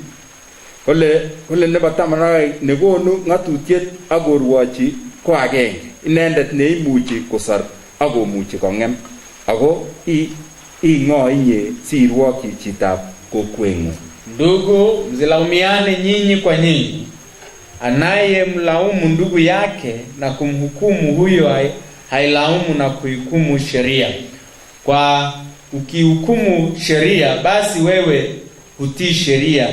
Kole nebo 10 nekonu ngatutiet ak korwochi ko agenge, inendet neimuchi kosar ak komuchi kongem. Ako ing'o inye sirwokyi chitab kokweng'ung. Ndugu, msilaumiane nyinyi kwa nyinyi. Anayemlaumu ndugu yake na kumhukumu huyo hailaumu na kuhukumu sheria. Kwa ukihukumu sheria basi wewe hutii sheria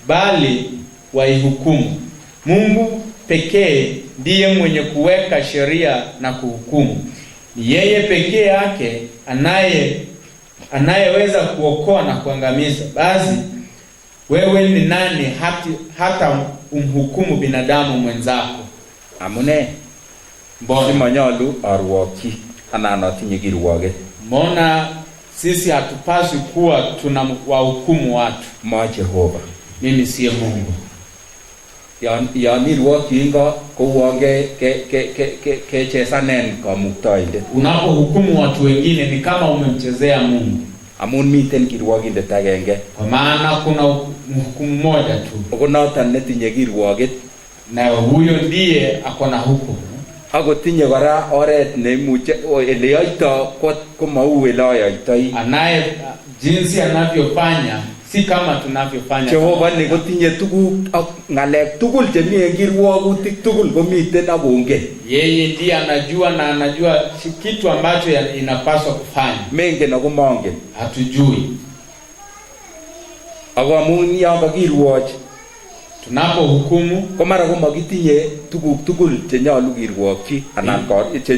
bali waihukumu. Mungu pekee ndiye mwenye kuweka sheria na kuhukumu. Ni yeye pekee yake anayeweza kuokoa na kuangamiza. Basi wewe ni nani hata umhukumu binadamu mwenzako? Amune mbona manyalu arwoki ananatinye kirwoget. Mbona sisi hatupaswi kuwa tunawahukumu watu? Ma Jehova. Mimi siye Mungu. Yan irwoki ingo kouonge kechesanen kamuktaindet. Unapohukumu watu wengine ni kama umemchezea Mungu. Amun miten kirwogindet agenge. Kwa maana kuna hukumu moja tu. Ako noton netinye kirwoget. Na huyo ndiye akona hukumu. Ako tinye kora oret neimuche ele yoito ko mau ele ayoitoi. Anaye jinsi anavyofanya si kama tunavyofanya. Jehova ni kotinye tuguk ak ngalek tugul chemi en kirwogutik tugul komiten ak kongen. Yeye ndiye anajua na anajua kitu ambacho inapaswa kufanya. Mengen ako mongen. Hatujui. Ako amun yon kakirwoch tunapohukumu ko mara ko makitinye tuguk tugul chenyalu kirwokyi anan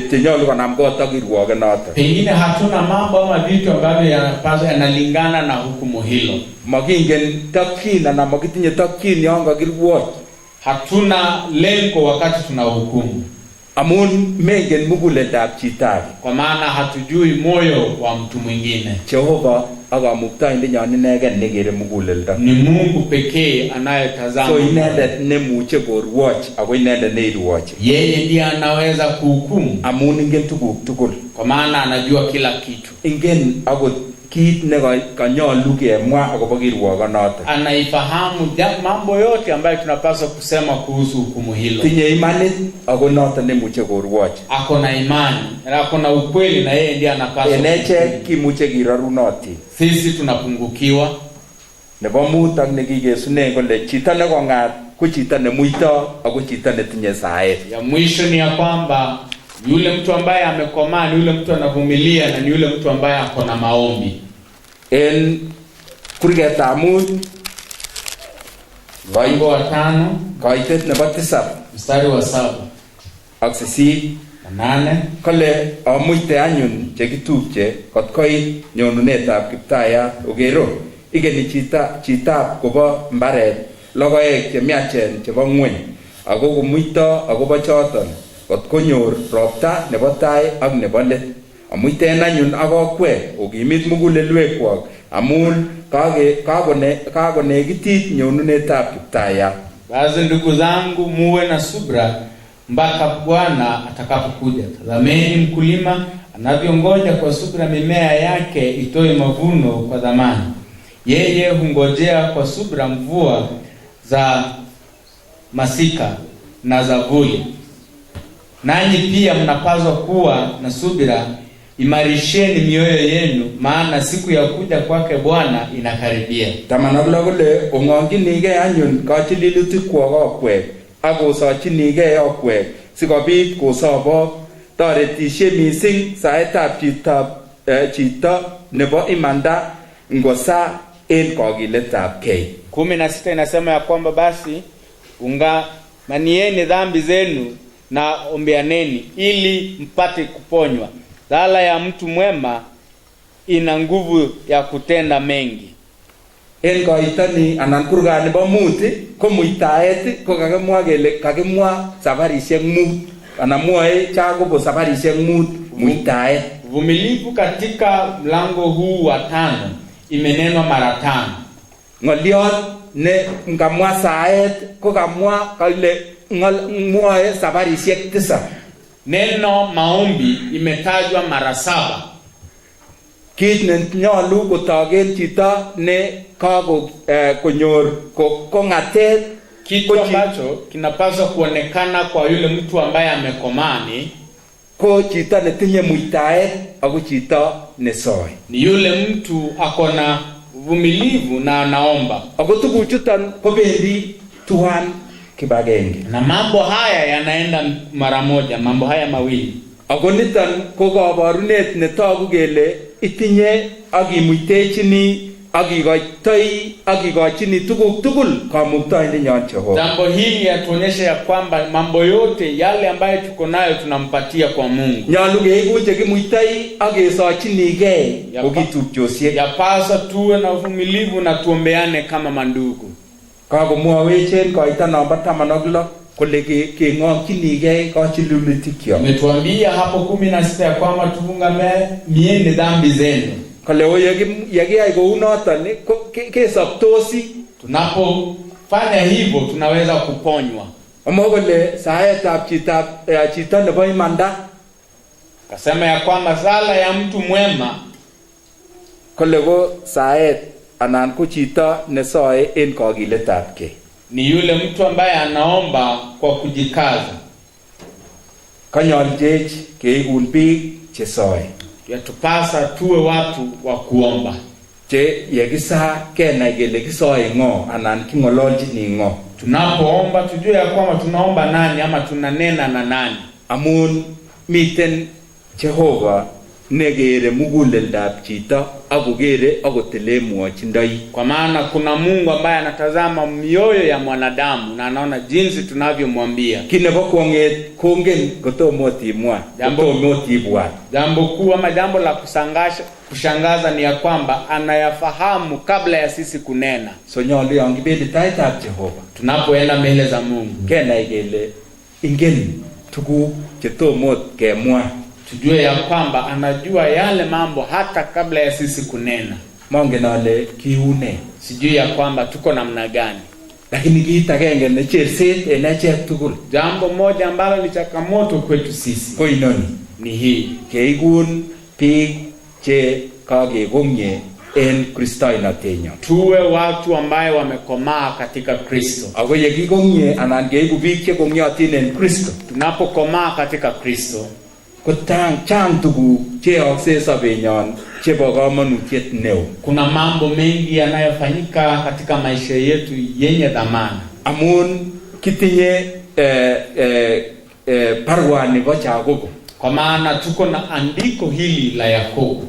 chenyalu konam kot ak kirwoget noton. Pengine hatuna mambo ama vitu ambavyo yanapaswa yanalingana na hukumu hilo. Makingen takyin anan makitinye takyin yon kakirwoch. Hatuna lengo wakati tunahukumu. Amun mengen muguleldab chito age. Kwa maana hatujui moyo wa mtu mwingine. Jehova akamuktaindet nyon inegen nekere muguleldo. Ni Mungu pekee anayetazama. So inendet nemuche korwoch ako inendet neirwochi. Yeye ndiye anaweza kuhukumu. Amun ingen tuguk tugul. Kwa maana anajua kila kitu. Ingen akot kit ne kanyalu kemwa akobo kirwogonoto. Anaifahamu mambo yote ambayo tunapaswa kusema kuhusu hukumu hilo. Tinye imani ako noto nemuche korwoch. Ako na imani, ako na ukweli na yeye ndiye anapaswa. Eneche kimuche kirarunoti. Sisi tunapungukiwa. Nebo mut ak nekikesune kole chito nekongat ko chito ne muito ako chito ne tinye saet. Ya mwisho ni ya kwamba yule mtu ambaye amekomaa ni yule mtu anavumilia na ni yule mtu ambaye ako na maombi. En kurgetab mut Wimbo wa 5 kaitet nebo 9 mstari wa 7 ak 8 na 8 kole amuite anyun chekitupche kot koit nyonunetab Kiptayat ogero igeni chitab kobo mbaret logoek chemiachen chebo ngweny ako komuito akobo choton kot konyor ropta nebo tai ak nebo let. Amuiten anyun akokwe okimit mugulelwekwak amun kakonekitit nyonunetab Kiptayat. Basi ndugu zangu, muwe na subra mpaka Bwana atakapokuja. Tazameni mkulima anavyongoja kwa subra mimea yake itoe mavuno kwa dhamani. Yeye hungojea kwa subra mvua za masika na za vuli. Nanyi pia mnapaswa kuwa na subira, imarisheni mioyo yenu, maana siku ya kuja kwake Bwana inakaribia. Tamanagla kole ongonginige anyun kachililutik kwakwe akosochinige okwe sikobit kosobok toretishe mising saetab chito nebo imanda ngosa en kogiletab kei. 16 inasema ya kwamba basi ungamanieni dhambi zenu na ombeaneni ili mpate kuponywa. Sala ya mtu mwema ina nguvu ya kutenda mengi. En koitoni anan kurgani bo muti ko muitaet ko kakimwa kele kakimwa safarishek mut anan mwae chakobo safarishek mut muitaet. Uvumilivu katika mlango huu wa 5 imenenwa mara 5. Ngoliot ne ngamwa saet ko kamwa kale mwae safarishek 9. Neno maombi imetajwa mara 7. Kit ne nyolu kotogen chito ne kako konyor kongatet, kitu ambacho kinapaswa kuonekana kwa yule mtu ambaye amekomani ko chito ne tinye muitaet ako chito ne soi. Ni yule mtu akona uvumilivu na anaomba. Ako tuguchuton kobendi tuan kibagenge. Na mambo haya yanaenda mara moja, mambo haya mawili. Ako niton ko kabarunet netogu kele itinye akimuitechini akikochini tuguk tugul kamuktaindenyon Jehova. Jambo hili yatuonyesha ya kwamba mambo yote yale ambayo tuko nayo tunampatia kwa Mungu. Nyolu keiku chekimuitoi akesochinigei okitupchosiek. Yapasa tuwe na uvumilivu na tuombeane kama mandugu. Kakomwawech en koita namba 16 kole keng'ongchinigei kachilulitikyok. Umetuambia hapo 16 ya kwamba tuvungamieni dhambi zenu. Kale yakiyai kou noton kesoptosi. Tunapofanya hivyo tunaweza kuponywa. Amo kole saetab chito nebo imanda. Kasema ya kwamba sala ya mtu mwema kole ko saet anan ko chito nesoe en kogiletab kei. Ni yule mtu ambaye anaomba kwa kujikaza. Kanyoljech keikun biik chesoe. Yatupasa tuwe watu wa kuomba. Che yekisa kenai kele kisoe ng'o anan king'ololchini ng'o. Tunapoomba tujue ya kwamba tunaomba nani ama tunanena na nani. Amun miten Jehova negere muguleldab chito akogere akotile mwachindoi. Kwa maana kuna Mungu ambaye anatazama mioyo ya mwanadamu na anaona jinsi tunavyomwambia. Kinebo kongen kotomo timwa, kotomo tibwa. Jambo kuu ama jambo la kushangaza ni ya kwamba anayafahamu kabla ya sisi kunena. So nyolu yon kibendi taitab Jehova, tunapoenda mbele za Mungu, kenai kele ingen tuguk chetomo kemwa. Tujue ya kwamba anajua yale mambo hata kabla ya sisi kunena. Mongen ale kiune. Sijui ya kwamba tuko namna gani. Lakini kiit agenge ne cherset en achek tugul. Jambo moja ambalo ni changamoto kwetu sisi ko inoni, ni hii: keikun biik che kakegomye en Kristoinotenyon. Tuwe watu ambaye wamekomaa katika Kristo. Ako yekigomye anan keiku biik che gomyotin en Kristo, tunapokomaa katika Kristo, ko chang tuguk cheyookse sobenyon chebo kamanutiet neo. Kuna mambo mengi yanayofanyika katika maisha yetu yenye dhamana. amun kitinye barwani bo Yakobo. Kwa maana tuko na andiko hili la Yakobo.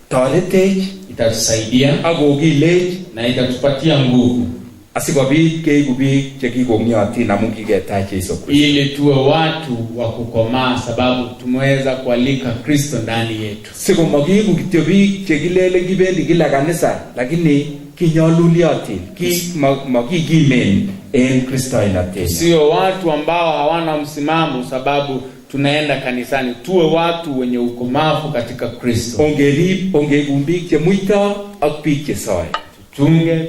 Toretech, itatusaidia akokilech, na itatupatia nguvu asikobit keigu biik chekikong'yotin amun kiketach Yesu Kristo, ili tuwe watu wa kukomaa, sababu tumeweza kualika Kristo ndani yetu. Sikomakiigu kityo biik chekilele kibendi kila kanisa lakini kinyoluliotin, makikimen en Kristoinatenyo. Sio watu ambao hawana msimamo sababu tunaenda kanisani. Tuwe watu wenye ukomavu katika Kristo. Ongeigu biik chemuito ak biik chesoe.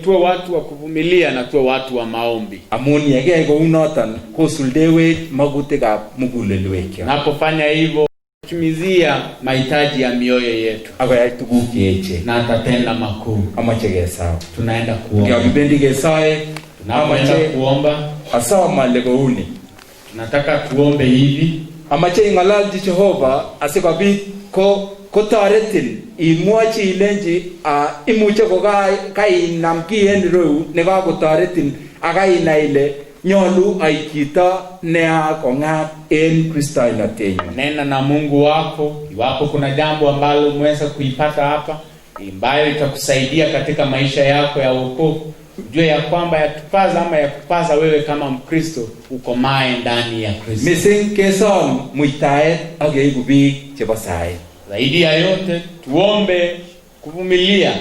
Tuwe watu wa kuvumilia na tuwe watu wa maombi. Amun yekei kounoton kosuldewech magutikab mugulelwek. Napofanya hivyo kutimizia mahitaji ya mioyo yetu. Akoyai tuguk cheechen. Na atatenda makuu. Amache kesawa. Tunaenda kuomba. Yakibendi kesae, tunapoenda kuomba, asoma ale kouni. Tunataka tuombe hivi. Amache ing'ololji Jehova asikobit kotoretin imwochi ilenji imuche kainam kiy en ireu nekakotoretin akainai ile nyolu ai chito nea kong'at en Kristoinatenyo. Nena na Mungu wako iwapo kuna jambo ambalo umeweza kuipata hapa ambayo itakusaidia katika maisha yako ya wokovu. Ujue ya kwamba yatupaza ama yakupaza wewe kama Mkristo ukomae ndani ya Kristo. Missing kesom muitaet ak keigu biik chebo saet. Zaidi ya yote tuombe kuvumilia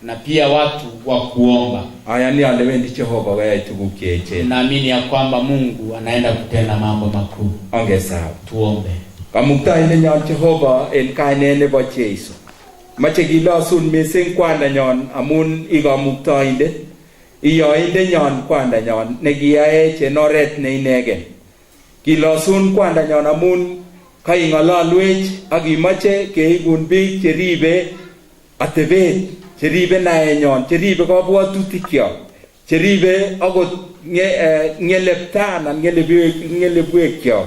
na pia watu wa kuomba. Ayani ale wendi Jehova koyai tuguk cheechen. Naamini ya kwamba Mungu anaenda kutenda mambo makuu. Ongesawa. Tuombe. Kamuktaindenyon Jehova en kainet nebo Jesu. Mache kilosun missing kwandanyon amun ikamuktaindet. Iyoindenyon kwandanyon nekiyaech en oret neinegen. Kilosun kwandanyon amun kaing'ololwech ak imache keigun biik cheribe atebet, cheribe naenyon, cheribe kabwatutikyok, cheribe akot ng'elepta anan ng'elepwekyok.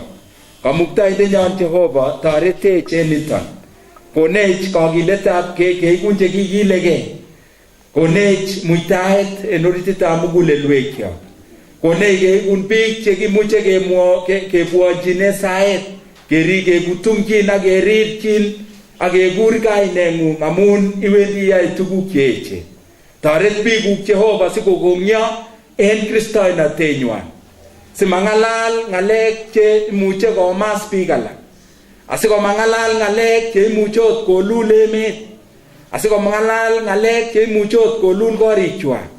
Kamuktaindenyon Jehova toretech en niton. Konech kakiletab keigun chekikilegei. Konech muitaet en orititab mugulelwekyok. Konech keigun biik chekimuche kebwonjine saet, kekutumchin ak kerirchin ak kekur kaineng'ung amun iwendi iyai tuguk cheechen. Toret biikuk Jehova sikokong'yo en Kristoinatenywan, simang'alal ng'alek che imuche komas biik alak, asikomang'alal ng'alek che imuche ot kolul emet, asikomang'alal ng'alek che imuche ot kolul korikwak.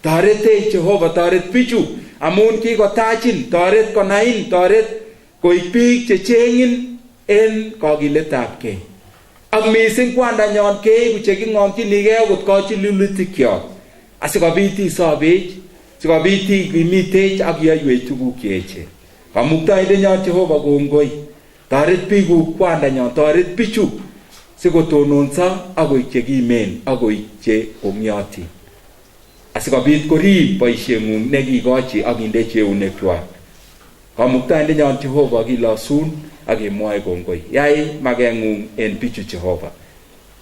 Toretech Jehova, toret bichu amun kikotachin, toret konain, toret koik biik checheng'in en kakiletabgei. Ak missing kwandanyon keigu cheking'ong'chinigei akot kachilulutikyok asikobit isobech, sikobit ikimitech ak iyoiwech tuguk cheechen. Kamuktaindenyon Jehova kongoi. Toret biikuk kwandanyon, toret bichu sikotononso akoik chekimen akoik chekong'yotin, asikobit korib boisieng'ung nekikochi ak indechi eunekwak. Kamuktaindenyon Jehova kilosun ak kemwoe kongoi. Yai mageng'ung en bichu Jehova.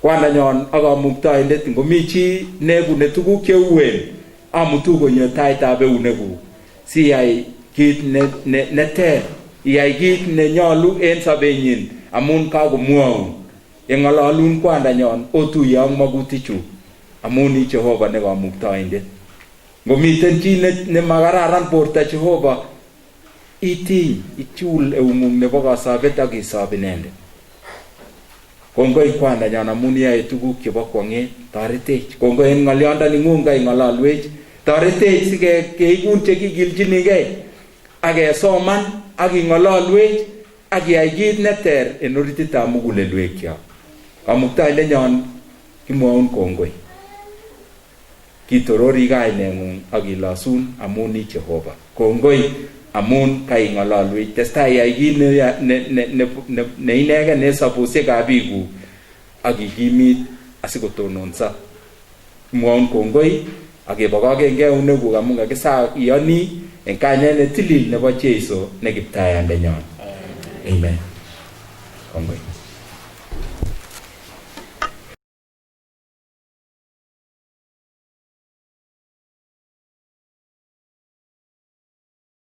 Kwandanyon ak kamuktaindet ngomi chi nebune tuguk cheuen amutu konyo taitab eunekuk siyai kit neter, iyai kit nenyolu en sobenyin amun kakomwoun. Eng'ololun kwandanyon otuye ak magutichu amun i Jehova ne kamuktaindet. Ngomiten chi nemakararan borto Jehova, itiny, ichul eung'ung nebo kasabet ak isob inendet. Kongoi kwandanyon amun iyoe tuguk chebo kwong'et. Toretech. Kongoi en ng'olyondoning'ung kaing'ololwech. Toretech sikeigun chekikilchinigei ak kesoman ak ing'ololwech ak iyai kit neter en orititab mugulelwekyok. Kamuktaindenyon kimwoun kongoi. Kitorori kaineng'ung ak ilosun amun i Jehova. Kongoi amun kaing'ololwech. Testai iyai kit ne inegen en sobusiekab biikuk ak ikimit asikotononso. Kimwoun kongoi ak kebokokengei eunekuk amun kakisa iyoni en kainet netilil nebo Jesu ne Kiptayandenyon. Amen. Kongoi.